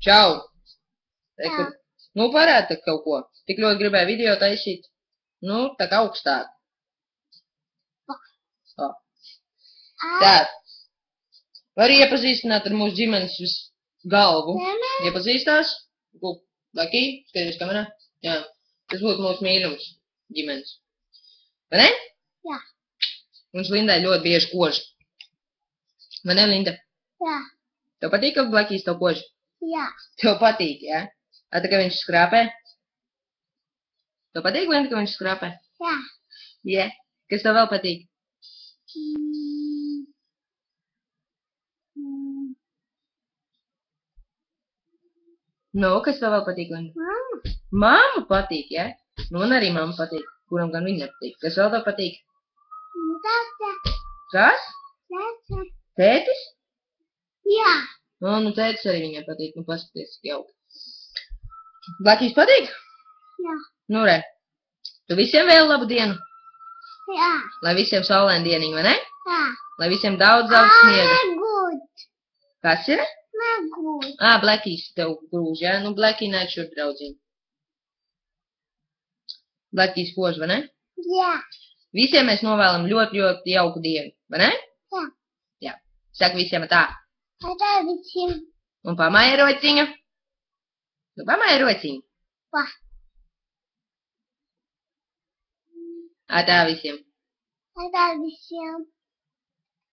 Čau! Jā. Nu, parāda kaut ko. Tik ļoti gribēju video taisīt. Nu, tā kā augstāk. O. Tā. Var iepazīstināt ar mūsu ģimenes galvu. Iepazīstās? Laki, skaties kamerā. Jā. Tas būtu mūsu mīļums ģimenes. Vai ne? Jā. Mums Lindai ļoti bieži kož. Vai ne, Linda? Jā. Tev patīk, ka Blakijs tev kož? Jā. Tev patīk, jā? Tā kā viņš skrāpē? Tev patīk, Linda, ka viņš skrāpē? Jā. Jā. Kas tev vēl patīk? Nu, kas tev vēl patīk, Linda? Mamma. Mamma patīk, jā? Nu, un arī mamma patīk. Kuram gan viņa nepatīk? Kas vēl tev patīk? Tata. Kas? Tata. Tētis? Jā. Nu, tētis arī viņai patīk. Nu, paskaties, cik jauki. Blakijs patīk? Jā. Nu, re. Tu visiem vēl labu dienu? Jā. Lai visiem saulaina dieniņa, vai ne? Jā. Lai visiem daudz sniega. Good. Kas ir? Good. Blakijs tev grūž, jā? Nu, Blakij nāk šur, draudzīm. Blakijs kož, vai ne? Jā. Visiem mēs novēlam ļoti, ļoti jauku dienu, vai ne? Jā. Jā. Saka visiem tā. Tata visiem. Un pamāja rociņu. Nu, pamāja rociņu. Pa. Tā visiem. Tata visiem.